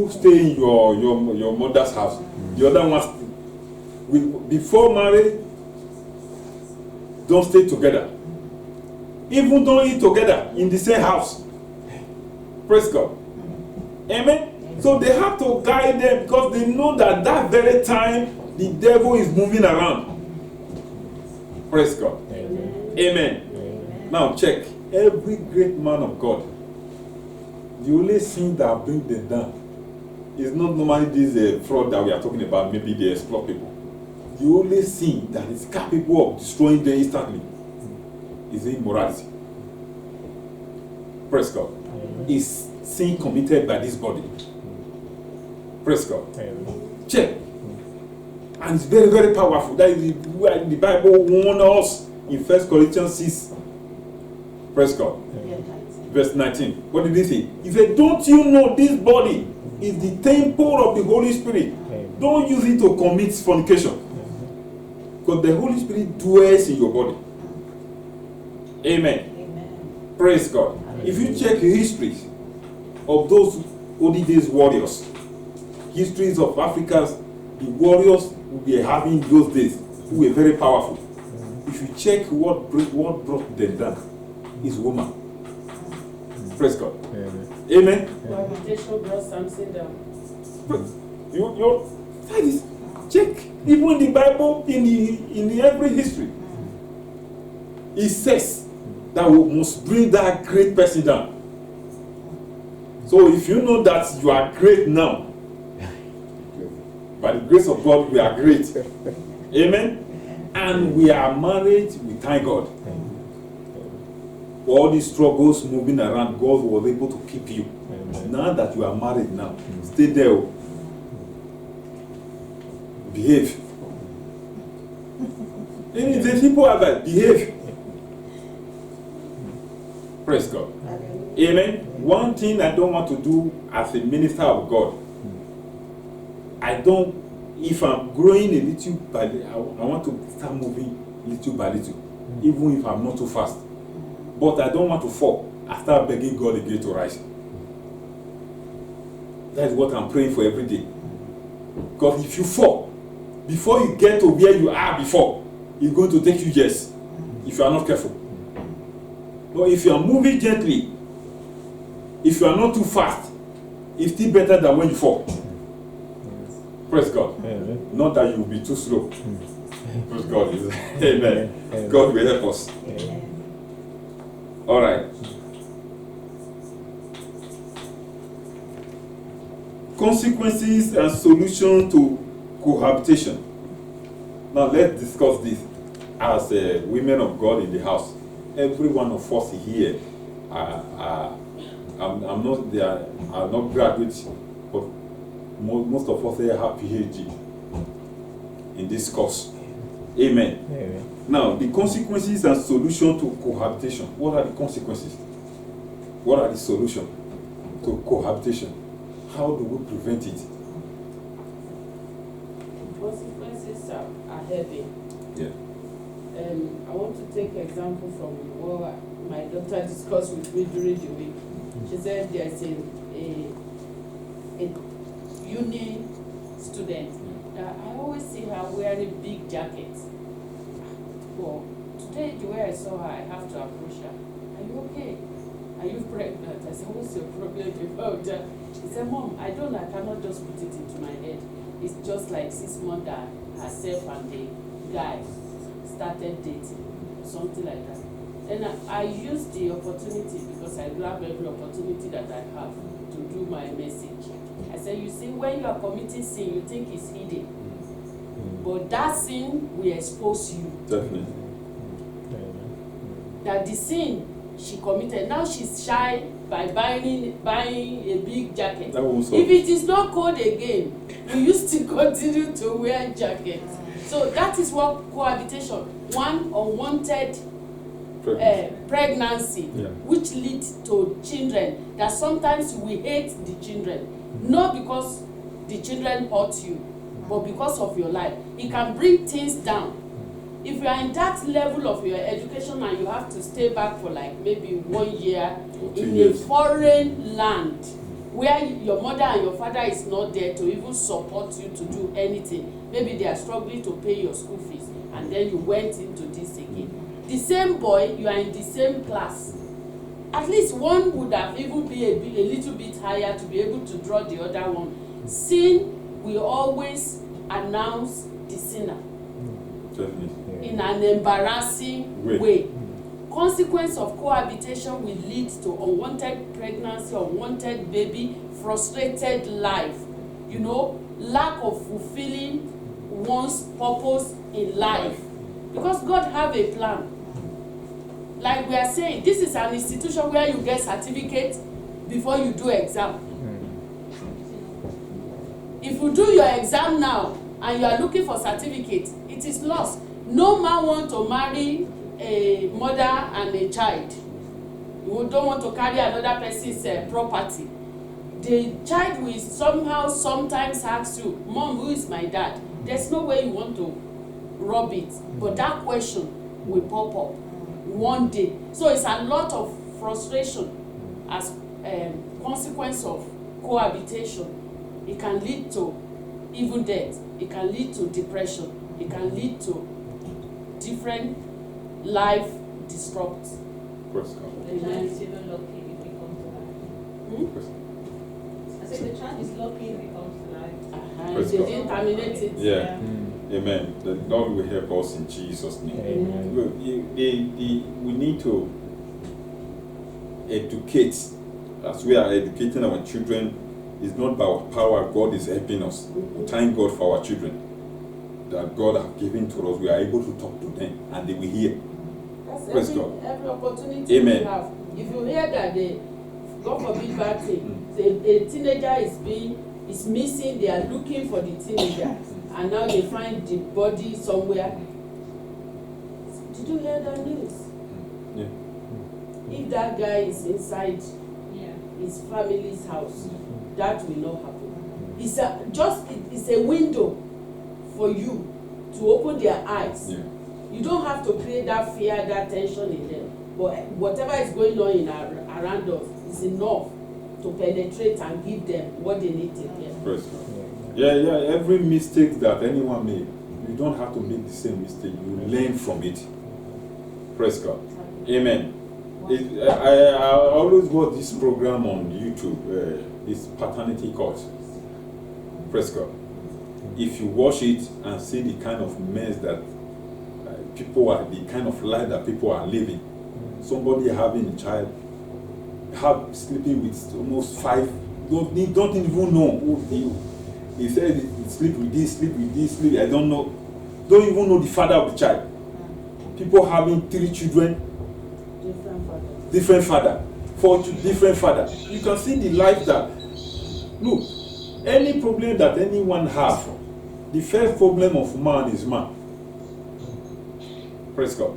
stay in your mother's house. The other one, before marriage, don't stay together. Even don't eat together in the same house. Praise God. Amen. So they have to guide them because they know that very time the devil is moving around. Praise God. Amen. Amen. Now check. Every great man of God, the only thing that brings them down is not normally this fraud that we are talking about. Maybe they exploit people. The only sin that is capable of destroying them instantly is immorality. Praise God. Is sin committed by this body. Praise God. Check. And it's very, very powerful. That is why the Bible warns us in 1 Corinthians 6. Praise God. Verse 19. What did he say? He said, don't you know this body is the temple of the Holy Spirit? Don't use it to commit fornication. Because the Holy Spirit dwells in your body. Amen. Praise God. If you check history of those olden days warriors, histories of Africa's, the warriors we were having in those days, who were very powerful. If you check what brought them down, is woman. Praise God. Amen. Fornication brought Samson down. That is, check. Even in the Bible, in every history, it says that we must bring that great person down. So if you know that you are great now, by the grace of God, we are great. Amen. And we are married, we thank God. For all these struggles moving around, God was able to keep you. Now that you are married now, stay there. Behave. And the people are like, behave. Praise God. Amen. One thing I don't want to do as a minister of God, if I'm growing a little by little, I want to start moving little by little, even if I'm not too fast. But I don't want to fall. I start begging God again to rise. That is what I'm praying for every day. Because if you fall, before you get to where you are before, it's going to take you years if you are not careful. But if you are moving gently, if you are not too fast, it's still better than when you fall. Praise God. Amen. Not that you will be too slow. Praise God. Amen. Amen. God will help us. Amen. All right. Consequences and solution to cohabitation. Now let's discuss this as women of God in the house. Every one of us here are not graduates, but most of us here have PhD in this course. Amen. Amen. Now, the consequences and solution to cohabitation. What are the consequences? What are the solutions to cohabitation? How do we prevent it? Consequences are heavy. Yeah. I want to take example from what my daughter discussed with me during the week. She said there's a uni student. I always see her wearing big jackets. Well, today the way I saw her, I have to approach her. Are you okay? Are you pregnant? I said, what's your problem about that? She said, Mom, I cannot just put it into my head. It's just like 6 months that herself and the guy started dating, something like that. And I used the opportunity, because I grab every opportunity that I have to do my message. I said, you see, when you are committing sin, you think it's hidden. But that sin will expose you. Definitely. That the sin she committed, now she's shy by buying a big jacket. If it is not cold again, we used to continue to wear jackets. So that is what cohabitation, one unwanted pregnancy, which leads to children, that sometimes we hate the children, not because the children hurt you, but because of your life. It can bring things down. If you are in that level of your education and you have to stay back for like maybe 1 year in a foreign land where your mother and your father is not there to even support you to do anything. Maybe they are struggling to pay your school fees, and then you went into this again. The same boy, you are in the same class. At least one would have even been a little bit higher to be able to draw the other one. Sin will always announce the sinner in an embarrassing way. Consequence of cohabitation will lead to unwanted pregnancy, unwanted baby, frustrated life, lack of fulfilling one's purpose in life. Because God have a plan. Like we are saying, this is an institution where you get certificate before you do exam. If you do your exam now and you are looking for certificate, it is lost. No man want to marry a mother and a child. You don't want to carry another person's property. The child will sometimes ask you, Mom, who is my dad? There's no way you want to rub it, but that question will pop up one day. So it's a lot of frustration as consequence of cohabitation. It can lead to even death. It can lead to depression. It can lead to different life disrupts. The child is even lucky if he comes to life. I said the child is lucky if he comes to life. They didn't terminate it. Yeah. Amen. The Lord will help us in Jesus' name. Amen. We need to educate. As we are educating our children, it's not by our power. God is helping us. We thank God for our children that God has given to us. We are able to talk to them and they will hear. Praise God. Every opportunity Amen. you have. If you hear that God forbid bad thing, a teenager is missing, they are looking for the teenager, and now they find the body somewhere. Did you hear that news? Yeah. If that guy is inside his family's house, that will not happen. It's a window for you to open their eyes. Yeah. You don't have to create that fear, that tension in them. But whatever is going on around us is enough to penetrate and give them what they need to hear. Praise God. Yeah. Every mistake that anyone made, you don't have to make the same mistake. You learn from it. Praise God. Amen. I always watch this program on YouTube, this paternity course. Praise God. If you watch it and see the kind of mess that people are, the kind of life that people are living, somebody having a child, sleeping with almost 5, don't even know who he said he sleep with this, I don't know. Don't even know the father of the child. People having 3 children, different father, 4 different father. You can see the life that, look, any problem that anyone has, the first problem of man is man. Praise God.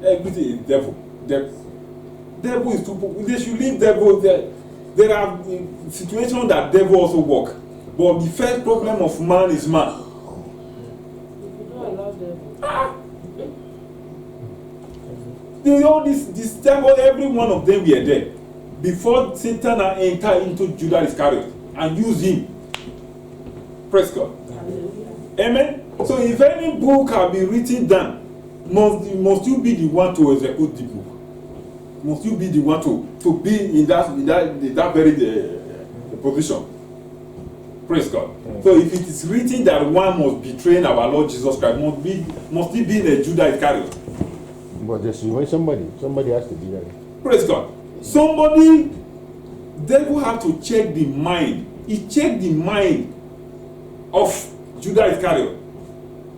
Everything is devil. Devil is too. They should leave devil there. There are situations that devil also work, but the first problem of man is man. If you don't allow devil. All this devil, every one of them were there before Satan entered into Judas Iscariot and used him. Praise God. Amen. So if any book can be written down, must you be the one to execute the book? Must you be the one to be in that very position? Praise God. So if it is written that one must betray our Lord Jesus Christ, must he be in a Judas Iscariot? But there's somebody has to be there. Praise God. Somebody, devil have to check the mind. He checked the mind of Judas Iscariot,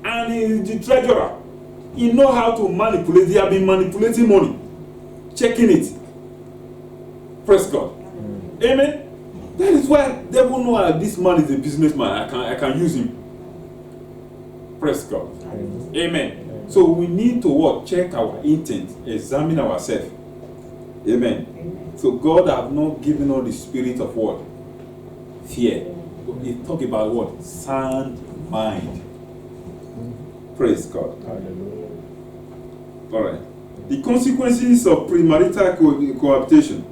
and he is the treasurer. He know how to manipulate. They have been manipulating money, checking it. Praise God. Amen. That is why devil know that this man is a businessman. I can use him. Praise God. Amen. So we need to what? Check our intent, examine ourselves. Amen. So God have not given us the spirit of what? Fear. He talk about what? Sound mind. Praise God. Hallelujah. All right. The consequences of premarital cohabitation.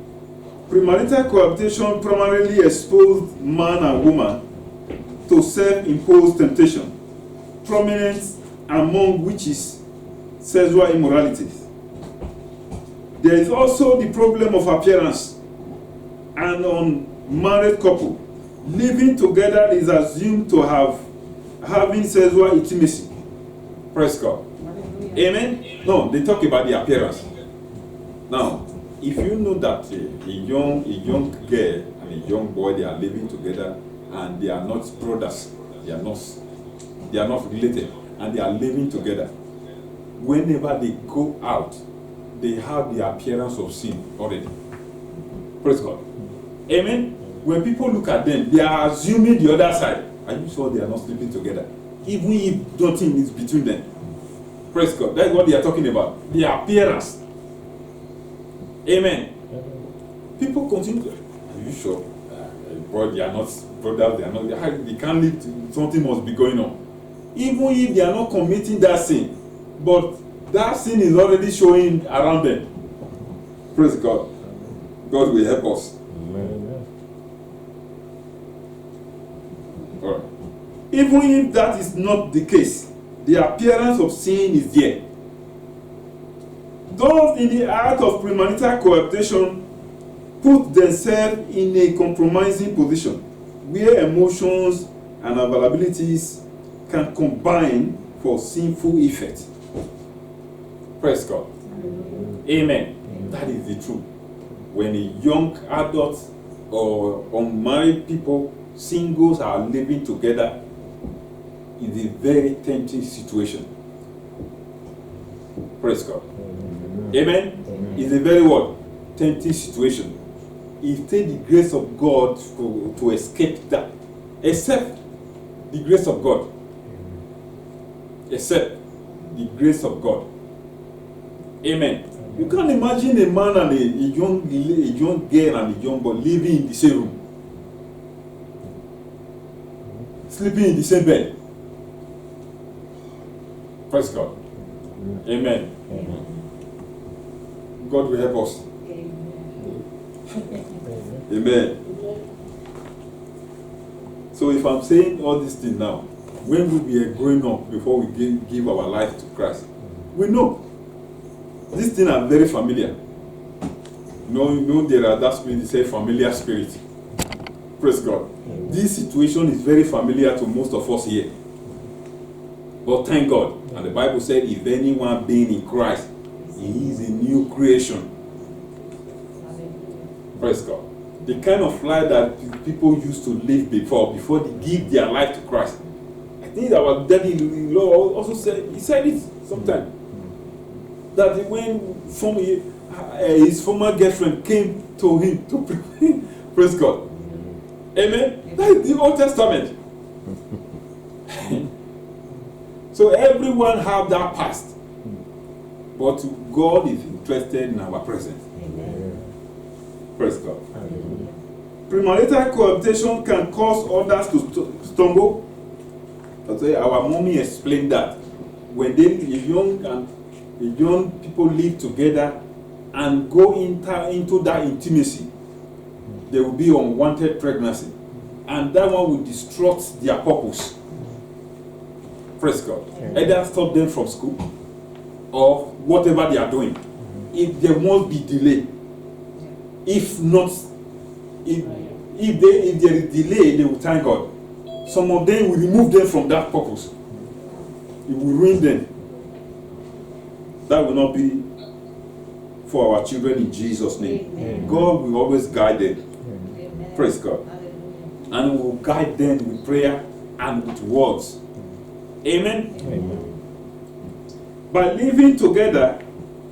Premarital cohabitation primarily exposed man and woman to self-imposed temptation, prominent among which is sexual immorality. There is also the problem of appearance. An unmarried couple living together is assumed to have having sexual intimacy. Praise God. Amen? No, they talk about the appearance. Now, if you know that a young girl and a young boy, they are living together and they are not brothers, they are not related, and they are living together, whenever they go out, they have the appearance of sin already. Praise God. Amen? When people look at them, they are assuming the other side. Are you sure they are not sleeping together? Even if nothing is between them. Praise God. That's what they are talking about. The appearance. Amen. People continue to, are you sure? Boy, they are not brothers, they can't live, something must be going on. Even if they are not committing that sin, but that sin is already showing around them. Praise God. God will help us. Amen. All right. Even if that is not the case, the appearance of sin is there. Those in the act of premarital cohabitation put themselves in a compromising position where emotions and availabilities can combine for sinful effect. Praise God. Amen. That is the truth. When a young adult or unmarried people, singles are living together, is a very tempting situation. Praise God. Amen. It's a very tempting situation. It takes the grace of God to escape that. Except the grace of God. Except the grace of God. Amen. You can't imagine a man and a young girl and a young boy living in the same room, sleeping in the same bed. Praise God. Amen. God will help us. Amen. So if I'm saying all these things now, when we are growing up before we give our life to Christ, we know these things are very familiar. You know there are that spirit, they say familiar spirit. Praise God. This situation is very familiar to most of us here. But thank God. And the Bible said, if anyone being in Christ, he is a new creation. Praise God. The kind of life that people used to live before they give their life to Christ. I think our daddy-in-law also said, he said it sometime, that when his former girlfriend came to him to pray, praise God. Amen. That is the Old Testament. So everyone have that past, but God is interested in our present. Praise God. Premarital cohabitation can cause others to stumble. Our mommy explained that when young people live together and go into that intimacy, there will be unwanted pregnancy, and that one will disrupt their purpose. Praise God. Either stop them from school or whatever they are doing. If there must be delay. If not, if there is delay, they will thank God. Some of them will remove them from that purpose. It will ruin them. That will not be for our children in Jesus' name. Amen. God will always guide them. Amen. Praise God. And we will guide them with prayer and with words. Amen. Amen. By living together,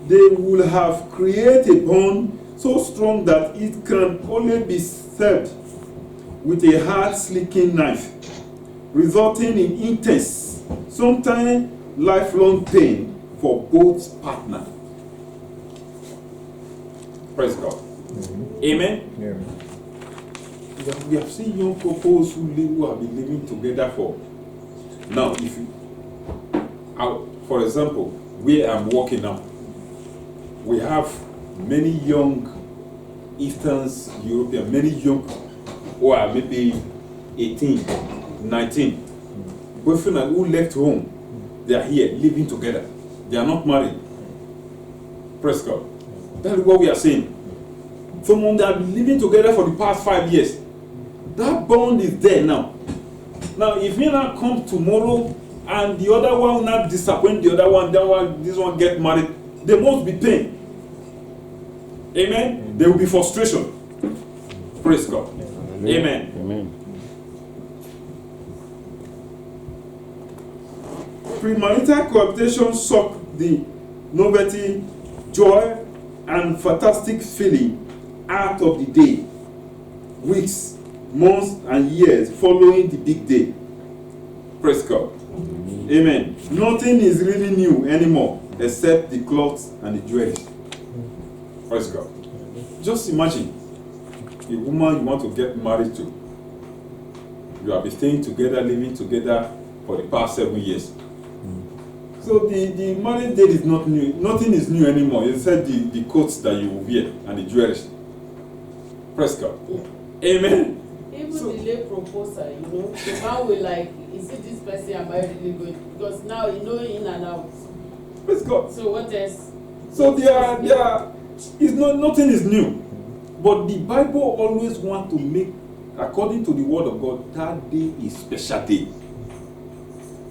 they will have created a bond so strong that it can only be severed with a hard-slicking knife, resulting in intense, sometimes lifelong pain for both partners. Praise God. Amen. Yeah. We have seen young couples who have been living together for. Now, if you, for example, where I'm working now, we have many young Eastern European, many young who are maybe 18, 19, boyfriend who left home, they are here living together. They are not married. Praise God. That is what we are saying. Someone that have been living together for the past 5 years, that bond is there now. Now, if he now comes tomorrow and the other one will not disappoint the other one, this one get married, there must be pain. Amen. There will be frustration. Praise God. Amen. Amen. Premarital cohabitation suck the novelty, joy, and fantastic feeling out of the day, weeks, months, and years following the big day. Praise God. Amen. Nothing is really new anymore except the clothes and the jewelry. Praise God. Just imagine a woman you want to get married to. You have been staying together, living together for the past 7 years. So the marriage date is not new. Nothing is new anymore. Except the coats that you wear and the jewelry. Praise God. Amen. Even the late proposal, you know, the man will like, is it this person am I really going? Because now you know in and out. Praise God. So what else? So nothing is new. But the Bible always want to make, according to the word of God, that day is special day.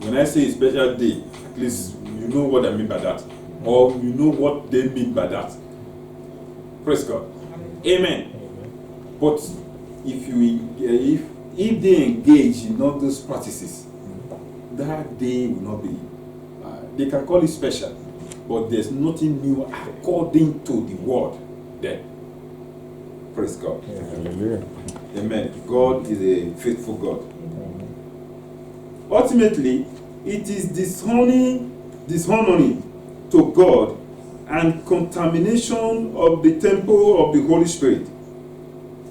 When I say special day, at least you know what I mean by that. Or you know what they mean by that. Praise God. Amen. But if they engage in all those practices, that day will not be. They can call it special, but there's nothing new according to the word there. Praise God. Hallelujah. Amen. God is a faithful God. Ultimately, it is dishonoring to God and contamination of the temple of the Holy Spirit,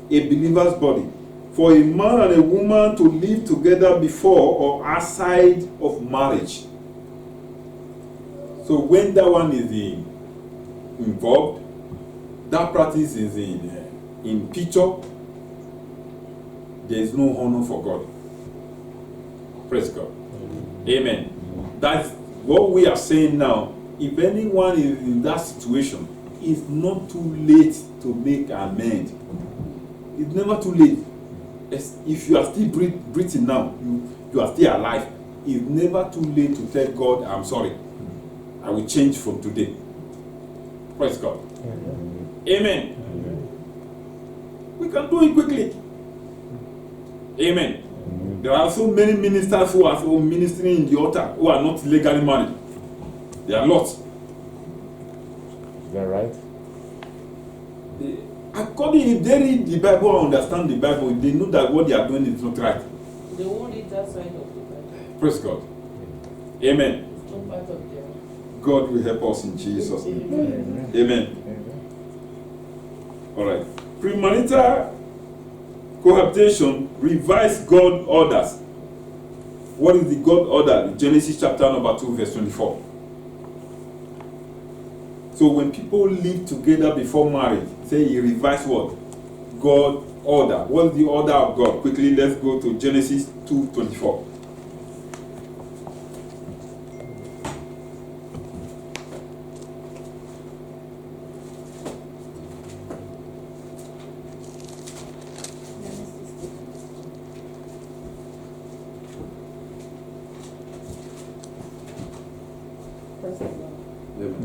a believer's body, for a man and a woman to live together before or outside of marriage. So when that one is involved, that practice is in picture, there is no honor for God. Praise God. Amen. That's what we are saying now. If anyone is in that situation, it's not too late to make amends. It's never too late. If you are still breathing now, you are still alive. It's never too late to tell God, I'm sorry. I will change from today. Praise God. Amen. We can do it quickly. Amen. There are so many ministers who are so ministering in the altar who are not legally married. There are lots. Is that right? According, if they read the Bible and understand the Bible, they know that what they are doing is not right. They won't read that side of the Bible. Praise God. Amen. It's not part of their. God will help us in Jesus' name. Amen. Amen. All right. Premarital cohabitation revises God orders. What is the God order? Genesis chapter number 2, verse 24. So when people live together before marriage, say he revised what? God order. What is the order of God? Quickly, let's go to Genesis 2:24.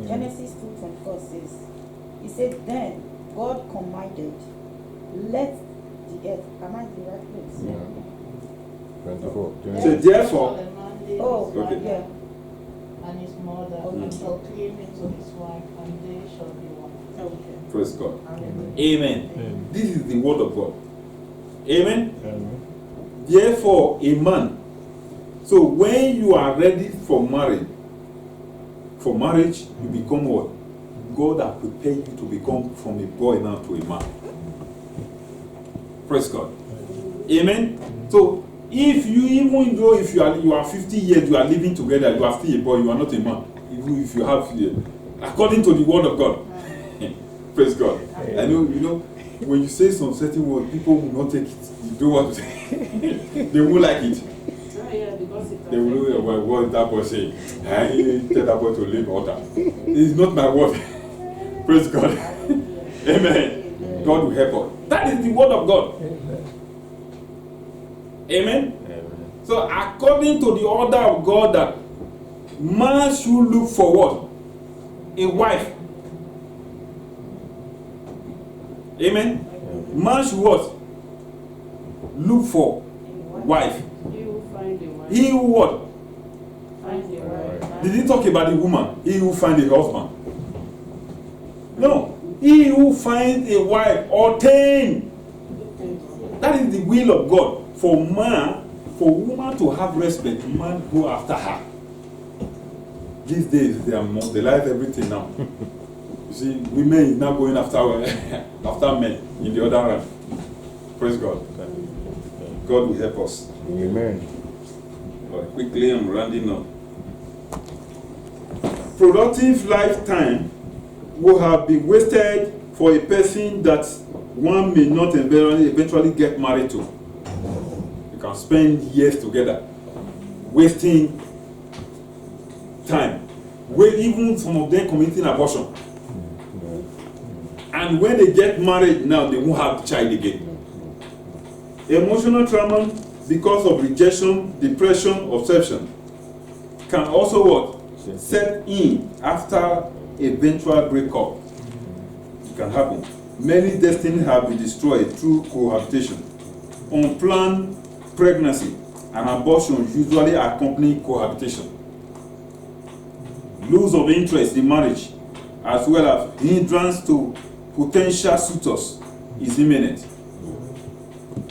Genesis 2:24 says, he said, then God commanded, let the earth, am I in the right place? Yeah. 24. So Genesis. therefore, Oh, Okay. yeah. And his mother, and shall cleave him to his wife, and they shall be one. Okay. praise God. Amen. Amen. This is the word of God. Amen. Amen. Therefore, a man. So when you are ready for marriage, you become what? God has prepared you to become from a boy now to a man. Praise God. Amen. So if you, even though if you are 50 years, you are living together, you are still a boy, you are not a man. Even if you have, according to the word of God. Praise God. I know, when you say some certain words, people will not take it. You don't want to say. They won't like it. Oh, yeah, because it They will know what is that boy saying. I tell that boy to leave order. It's not my word. Praise God. Amen. God will help us. That is the word of God. Amen. So according to the order of God, that man should look for what? A wife. Amen. Man should what? Look for wife. He will find a wife. He who what? Find a wife. Did he talk about the woman? He who find a husband. No. He who finds a wife ordained. That is the will of God. For man, for woman to have respect, man go after her. These days they are modernized everything now. You see, women is now going after after men in the other realm. Praise God. God will help us. Amen. But quickly, I'm rounding up. Productive lifetime will have been wasted for a person that one may not eventually get married to. You can spend years together, wasting time. Even some of them committing abortion. And when they get married now, they won't have the child again. Emotional trauma because of rejection, depression, obsession can also what? Set in after eventual breakup. It can happen. Many destinies have been destroyed through cohabitation. Unplanned pregnancy and abortion usually accompany cohabitation. Lose of interest in marriage, as well as hindrance to potential suitors, is imminent.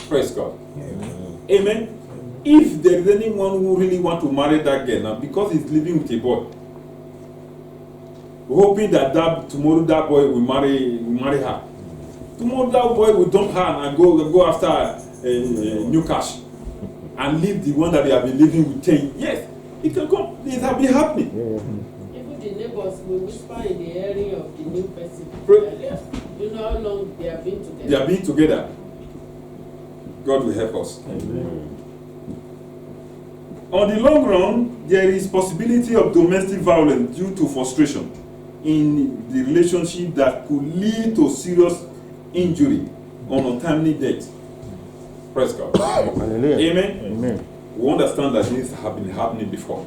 Praise God. Amen. If there is anyone who really want to marry that girl now, because he's living with a boy, hoping that tomorrow that boy will marry her. Tomorrow that boy will dump her and go after new cash and leave the one that they have been living with 10 years. It can come. It has been happening. Even the neighbors will whisper in the area of the new person. Pray. You know how long they have been together. They are being together. God will help us. On the long run, there is possibility of domestic violence due to frustration in the relationship that could lead to serious injury or untimely death. Praise God. Hallelujah. Amen. Amen. We understand that this have been happening before.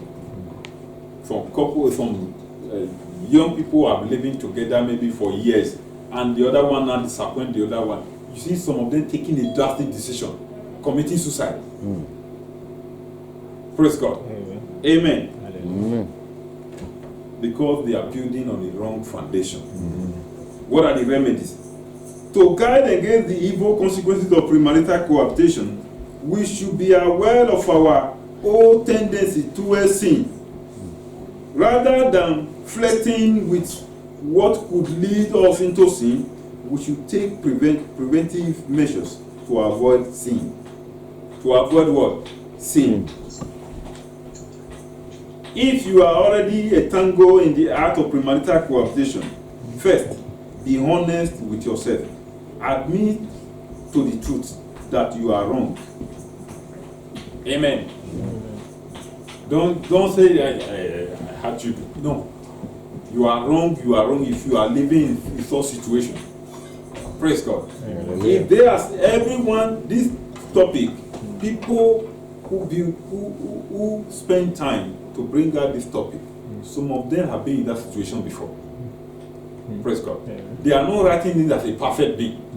Some young people have been living together maybe for years, and the other one now disappoint the other one. You see some of them taking a drastic decision, committing suicide. Praise God. Amen. Amen. Because they are building on the wrong foundation. What are the remedies? To guard against the evil consequences of premarital cohabitation, we should be aware of our old tendency towards sin. Rather than flirting with what could lead us into sin, we should take preventive measures to avoid sin. To avoid what? Sin. If you are already a tango in the act of premarital cohabitation, first, be honest with yourself. Admit to the truth that you are wrong. Amen. Don't say I had you. No. You are wrong if you are living in such situation. Praise God. If there is everyone, this topic, people who spend time to bring out this topic, some of them have been in that situation before. Praise God. They are not writing it as a perfect being.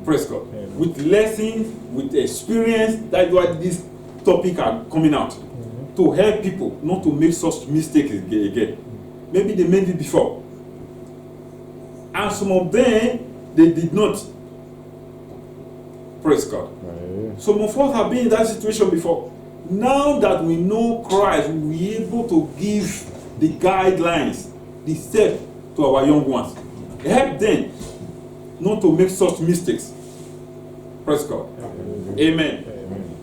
Praise God. With lessons, with experience, that's why this topic are coming out. To help people not to make such mistakes again. Maybe they made it before. And some of them, they did not. Praise God. Some of us have been in that situation before. Now that we know Christ, we'll be able to give the guidelines, the steps to our young ones. Help them not to make such mistakes. Praise God. Amen.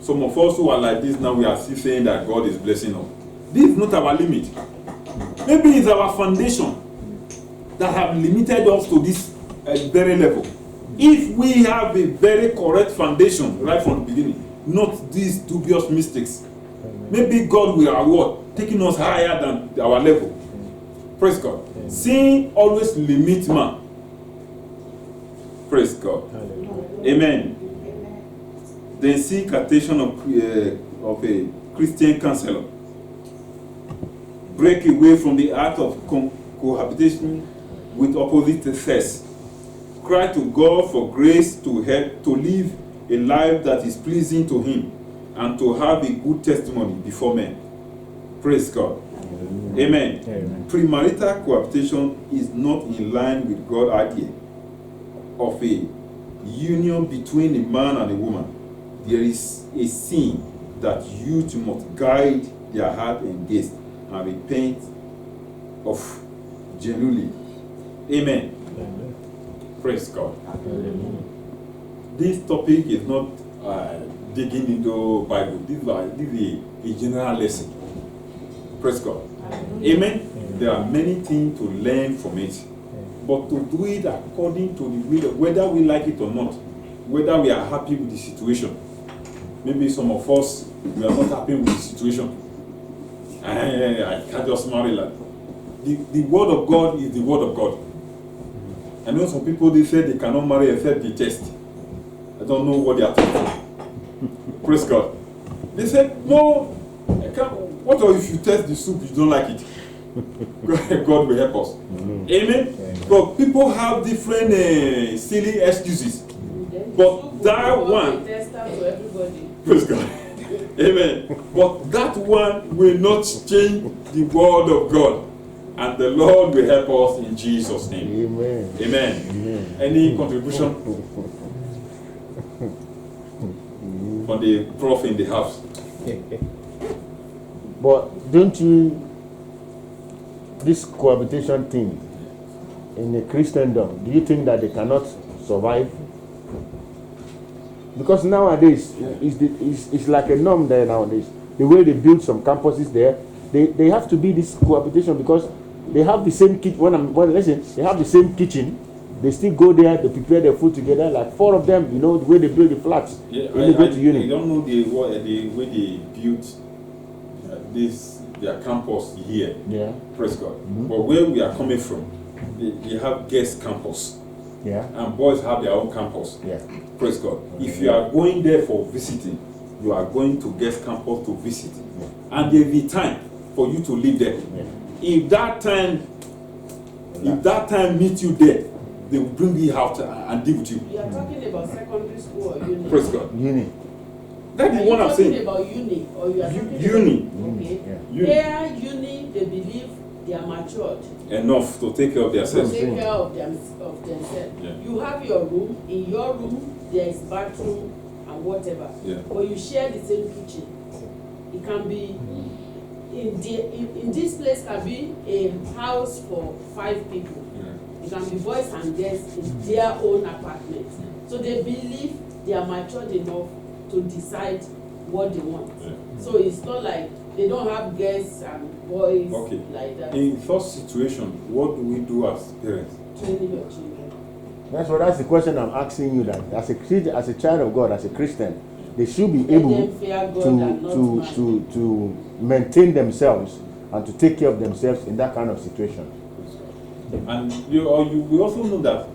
Some of us who are like this now, we are still saying that God is blessing us. This is not our limit. Maybe it's our foundation that have limited us to this very level. If we have a very correct foundation right from the beginning, not these dubious mistakes, maybe God will reward, taking us higher than our level. Praise God. Sin always limits man. Praise God. Amen. Then seek attention of a Christian counselor. Break away from the act of cohabitation with opposite sex. Cry to God for grace to help to live a life that is pleasing to Him and to have a good testimony before men. Praise God. Amen. Amen. Premarital cohabitation is not in line with God's idea of a union between a man and a woman. There is a sin that youth must guide their heart and gaze and repent of genuinely. Amen. Amen. Praise God. Amen. This topic is not digging into Bible. This is a general lesson. Praise God. Amen. There are many things to learn from it, but to do it according to the will, whether we like it or not, whether we are happy with the situation. Maybe some of us, we are not happy with the situation. I can't just marry like the word of God is the word of God. I know some people, they say they cannot marry except they test. I don't know what they are testing. Praise God. They said, no, I can't. What if you test the soup, you don't like it? God will help us. Amen. But people have different silly excuses. But that one, praise God. Amen. But that one will not change the word of God. And the Lord will help us in Jesus' name. Amen. Amen. Amen. Any contribution from the prof in the house? But don't you, this cohabitation thing in the Christendom, do you think that they cannot survive? Because nowadays, it's like a norm there nowadays. The way they build some campuses there, they have to be this cohabitation because they have the same kitchen. They have the same kitchen. They still go there, they prepare their food together. Like 4 of them, you know, the way they build the flats. Yeah, when they go to uni. I don't know the way they built their campus here. Yeah. Praise God. But where we are coming from, they have guest campus. Yeah. And boys have their own campus. Yeah. Praise God. If you are going there for visiting, you are going to guest campus to visit. And there will be time for you to live there. If that time meets you there, they will bring you out and live with you. You are talking about secondary school or uni? Praise God. Uni. That Are is you what I'm talking saying. about uni or you are talking Uni. about okay? Yeah. Uni. There, uni, they believe they are matured. Enough to take care of To themselves. take care of themselves. Yeah. You have your room. In your room, there is bathroom and whatever. Yeah. But you share the same kitchen. It can be in this place can be a house for 5 people. Yeah. It can be boys and girls in their own apartment. So they believe they are matured enough to decide what they want. Yeah. So it's not like they don't have girls and boys Okay. like that. In such situation, what do we do as parents? Training your children. That's the question I'm asking you. That as a child of God, as a Christian, they should be Let able them fear God and not man. to maintain themselves and to take care of themselves in that kind of situation. And we also know that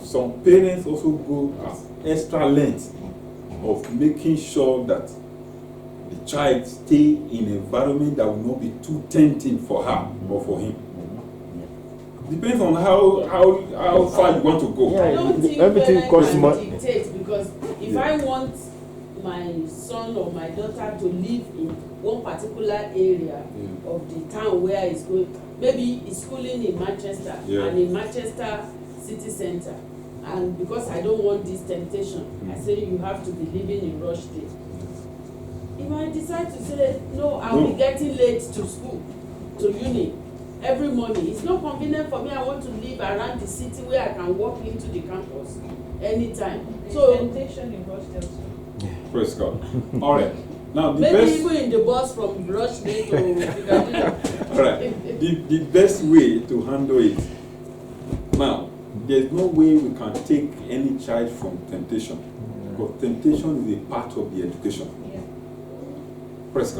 some parents also go as extra length of making sure that the child stay in an environment that will not be too tempting for her or for him. Depends on how far you want to go. Yeah. I don't think Everything parents costs can money. dictate because if Yeah. I want my son or my daughter to live in one particular area of the town where he's going, maybe he's schooling in Manchester and in Manchester city center, and because I don't want this temptation, I say you have to be living in Rochdale. If I decide to say no, I'll be getting late to school, to uni. Every morning, it's not convenient for me. I want to live around the city where I can walk into the campus anytime. So temptation in Rochdale. Praise God. All right. Now the maybe best. even in the bus from Rochdale to Piccadilly. All right. The best way to handle it. Now, There's no way we can take any child from temptation. Because temptation is a part of the education. Yeah. Praise God.